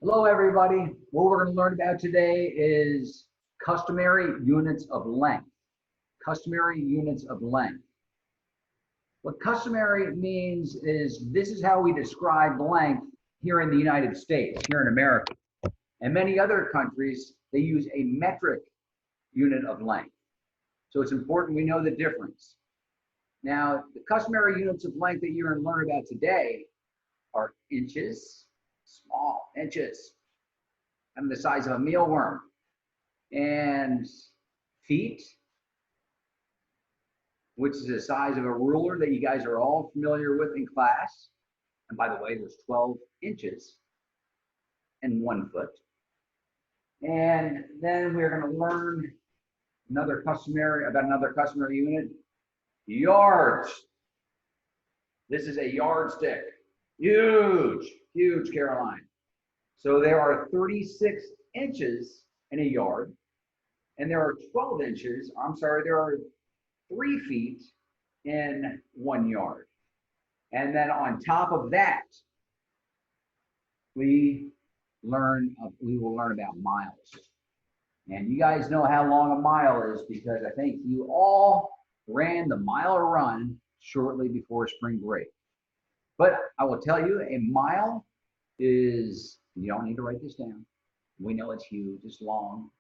Hello, everybody. What we're going to learn about today is customary units of length. Customary units of length. What customary means is this is how we describe length here in the United States, here in America. And many other countries, they use a metric unit of length. So it's important we know the difference. Now, the customary units of length that you're going to learn about today are inches, small inches, and the size of a mealworm, and feet, which is the size of a ruler that you guys are all familiar with in class. And by the way, there's 12 inches and 1 foot. And then we're going to learn another customary unit, yards. This is a yardstick. Huge, huge, Caroline. So there are 36 inches in a yard, and there are 12 inches, there are 3 feet in 1 yard. And then on top of that, we will learn about miles. And you guys know how long a mile is because I think you all ran the mile run shortly before spring break. But I will tell you, a mile is, you don't need to write this down. We know it's huge, it's long.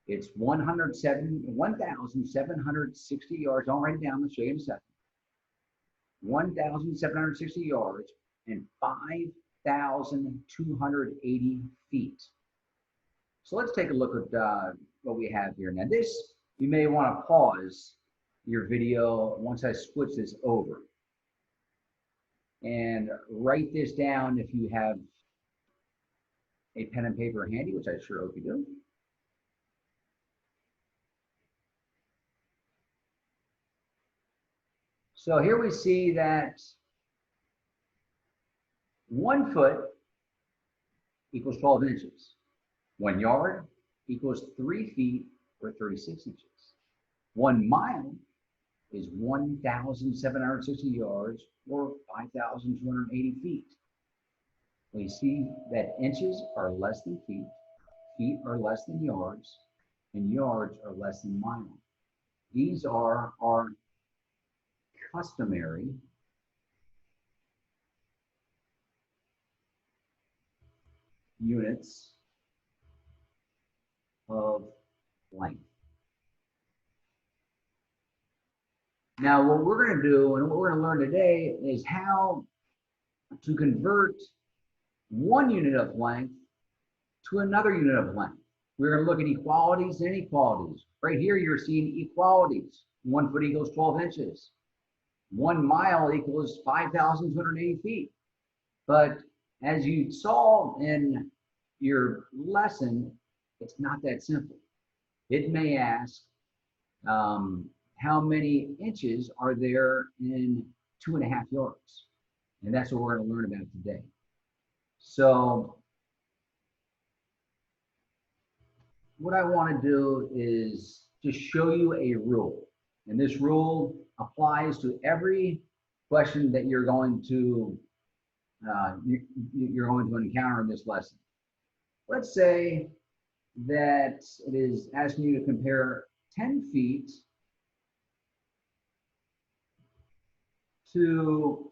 It's 1,760 yards. Don't write it down, I'll show you in a second. 1,760 yards and 5,280 feet. So let's take a look at what we have here. Now this, you may want to pause your video once I switch this over. And write this down if you have a pen and paper handy, which I sure hope you do. So here we see that 1 foot equals 12 inches. 1 yard equals 3 feet or 36 inches. 1 mile is 1,760 yards or 5,280 feet. We see that inches are less than feet, feet are less than yards, and yards are less than miles. These are our customary units of length. Now, what we're going to do and what we're going to learn today is how to convert 1 unit of length to another unit of length. We're going to look at equalities and inequalities. Right here, you're seeing equalities. 1 foot equals 12 inches. 1 mile equals 5,280 feet. But as you saw in your lesson, it's not that simple. It may ask, how many inches are there in 2.5 yards? And that's what we're going to learn about today. So what I want to do is just show you a rule. And this rule applies to every question that you're going to encounter in this lesson. Let's say that it is asking you to compare 10 feet to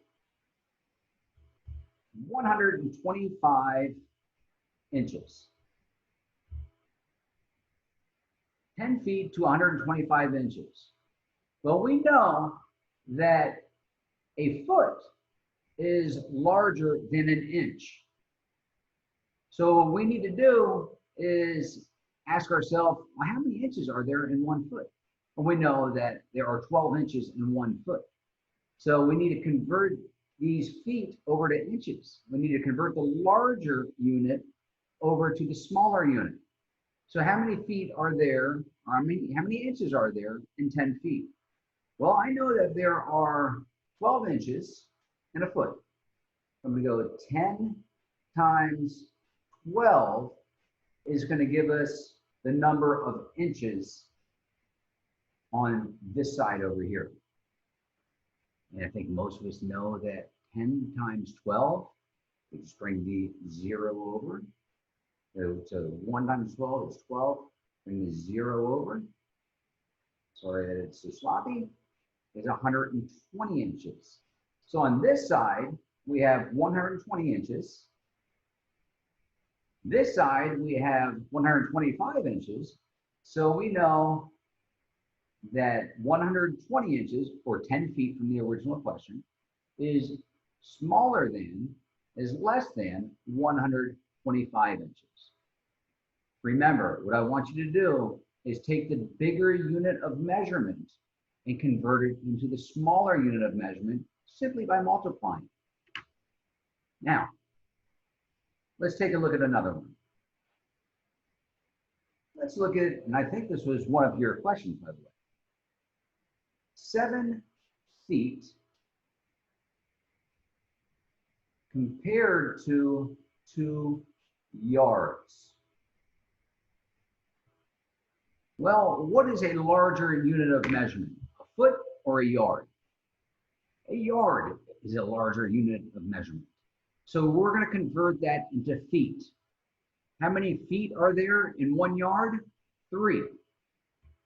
125 inches. 10 feet to 125 inches. Well, we know that a foot is larger than an inch. So what we need to do is ask ourselves, well, how many inches are there in 1 foot? Well, we know that there are 12 inches in 1 foot. So we need to convert these feet over to inches. We need to convert the larger unit over to the smaller unit. So how many feet are there, or how many inches are there in 10 feet? Well, I know that there are 12 inches in a foot. I'm going to go 10 times 12 is going to give us the number of inches on this side over here. And I think most of us know that 10 times 12, we just bring the 0 over, So 1 times 12 is 12. Bring the 0 over. Sorry that it's so sloppy. Is 120 inches. So on this side, we have 120 inches. This side, we have 125 inches. So we know that 120 inches, or 10 feet from the original question, is smaller than, is less than 125 inches. Remember, what I want you to do is take the bigger unit of measurement and convert it into the smaller unit of measurement simply by multiplying. Now, let's take a look at another one. Let's look at, and I think this was one of your questions, by the way. 7 feet compared to 2 yards. Well, what is a larger unit of measurement, a foot or a yard? A yard is a larger unit of measurement. So we're going to convert that into feet. How many feet are there in 1 yard? 3.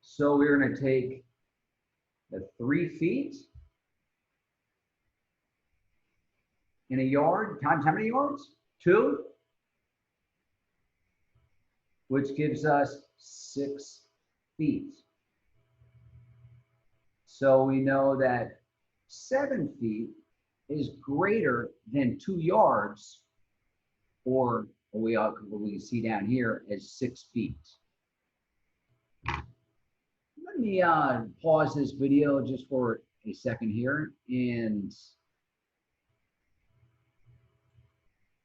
So we're going to take the 3 feet in a yard times how many yards? 2, which gives us 6 feet. So we know that 7 feet is greater than 2 yards, or what we see down here as 6 feet. Let me pause this video just for a second here and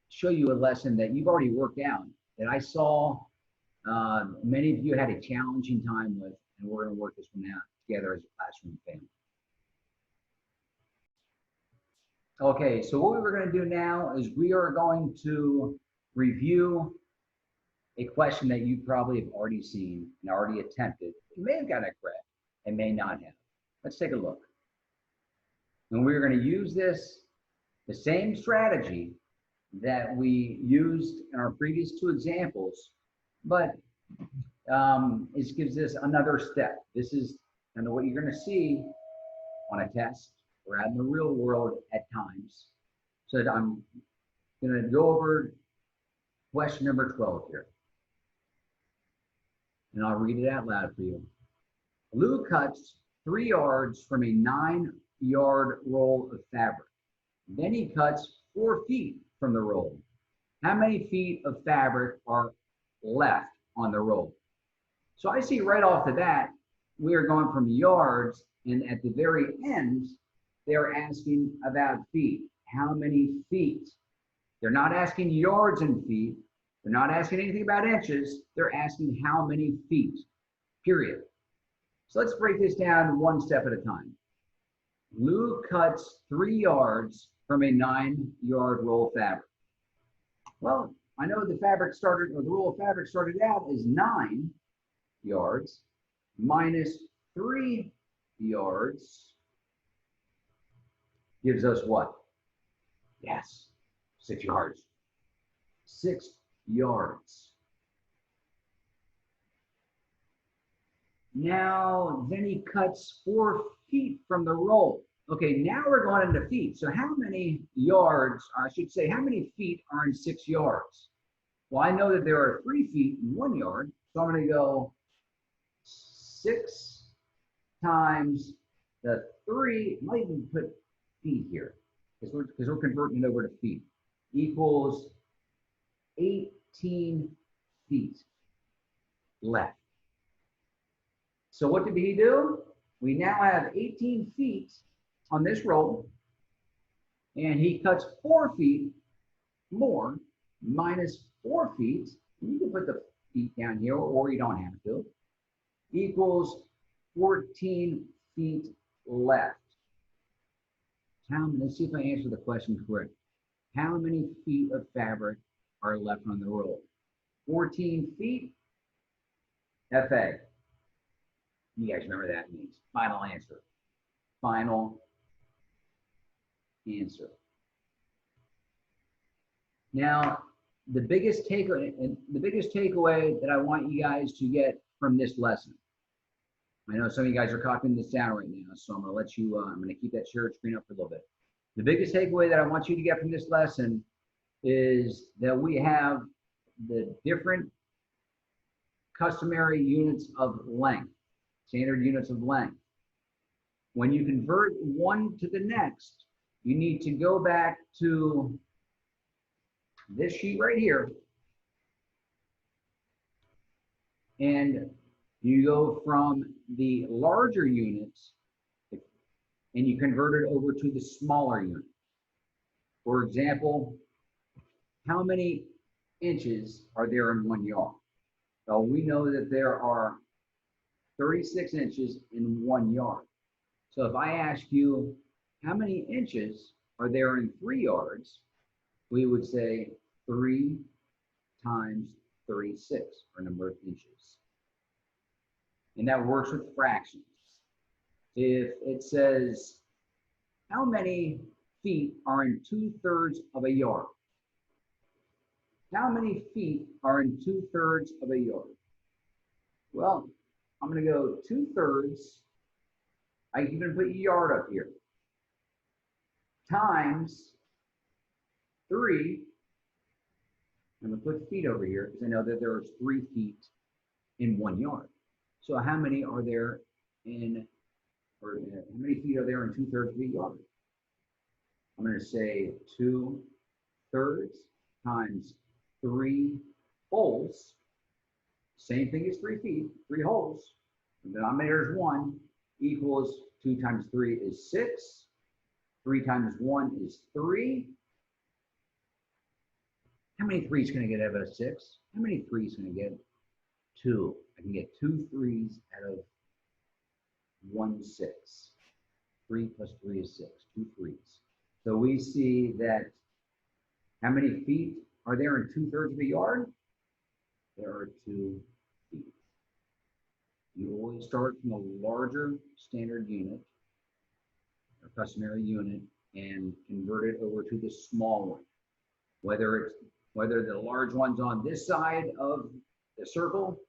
show you a lesson that you've already worked out that I saw many of you had a challenging time with, and we're going to work this one out together as a classroom family. Okay, so what we're going to do now is we are going to review a question that you probably have already seen and already attempted. You may have gotten it correct and may not have. Let's take a look. And we're going to use this, the same strategy that we used in our previous 2 examples, but it gives us another step. This is kind of what you're going to see on a test or out in the real world at times. So that I'm going to go over question number 12 here. And I'll read it out loud for you. Lou cuts 3 yards from a 9-yard roll of fabric. Then he cuts 4 feet from the roll. How many feet of fabric are left on the roll? So I see right off the bat, we are going from yards, and at the very end, they're asking about feet. How many feet? They're not asking yards and feet. They're not asking anything about inches. They're asking how many feet, period. So let's break this down 1 step at a time. Lou cuts 3 yards from a 9-yard roll of fabric. Well, I know the fabric started, or the roll of fabric started out as 9 yards minus 3 yards gives us what? Yes, 6 yards. 6 yards. Now, then he cuts 4 feet from the roll. Okay, now we're going into feet. So how many yards, or I should say, how many feet are in 6 yards? Well, I know that there are 3 feet in 1 yard. So I'm going to go 6 times the 3, I might even put feet here, because we're converting it over to feet, equals 18 feet left. So what did he do? We now have 18 feet on this roll, and he cuts 4 feet more, minus 4 feet, and you can put the feet down here, or you don't have to, equals 14 feet left. Let's see if I answer the question correct. How many feet of fabric are left on the roll? 14 feet, FA. You guys remember that means. Final answer. Final answer. Now, the biggest takeaway that I want you guys to get from this lesson. I know some of you guys are copying this down right now, so I'm going to let you. I'm going to keep that shared screen up for a little bit. The biggest takeaway that I want you to get from this lesson is that we have the different customary units of length, standard units of length. When you convert one to the next, you need to go back to this sheet right here, and you go from the larger units and you convert it over to the smaller unit. For example, how many inches are there in 1 yard? Well, we know that there are 36 inches in 1 yard. So if I ask you how many inches are there in 3 yards, we would say 3 times 36, or number of inches. And that works with fractions. If it says, how many feet are in 2/3 of a yard? How many feet are in 2/3 of a yard? Well, I'm going to go 2/3. I can even put yard up here. Times 3. I'm going to put feet over here because I know that there's 3 feet in 1 yard. So how many are there in, or how many feet are there in 2/3 of a yard? I'm going to say 2/3 times 3 holes. Same thing as 3 feet, 3 holes. The denominator is 1, equals 2 times 3 is 6. 3 times 1 is 3. How many 3s can I get out of a 6? How many 3s can I get? 2. I can get 2 3s out of 1 6. 3 plus 3 is 6, 2 3s. So we see that how many feet are there in 2/3 of a yard? There are 2 feet. You always start from a larger standard unit, or customary unit, and convert it over to the small one. Whether the large one's on this side of the circle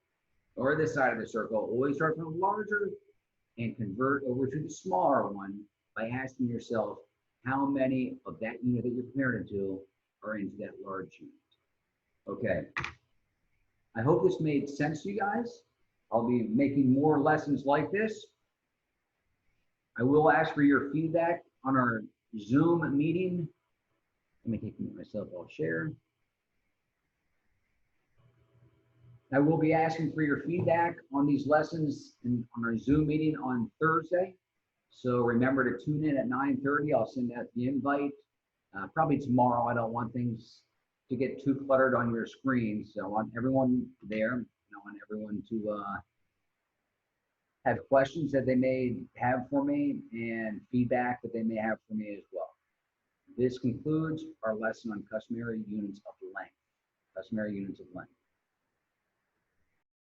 or this side of the circle, always start from larger and convert over to the smaller one by asking yourself how many of that unit that you're comparing to are into that large unit. Okay. I hope this made sense to you guys. I'll be making more lessons like this. I will ask for your feedback on our Zoom meeting. Let me take myself off share. I will be asking for your feedback on these lessons on our Zoom meeting on Thursday. So remember to tune in at 9:30. I'll send out the invite. Probably tomorrow. I don't want things to get too cluttered on your screen. So I want everyone there. I want everyone to have questions that they may have for me and feedback that they may have for me as well. This concludes our lesson on customary units of length. Customary units of length.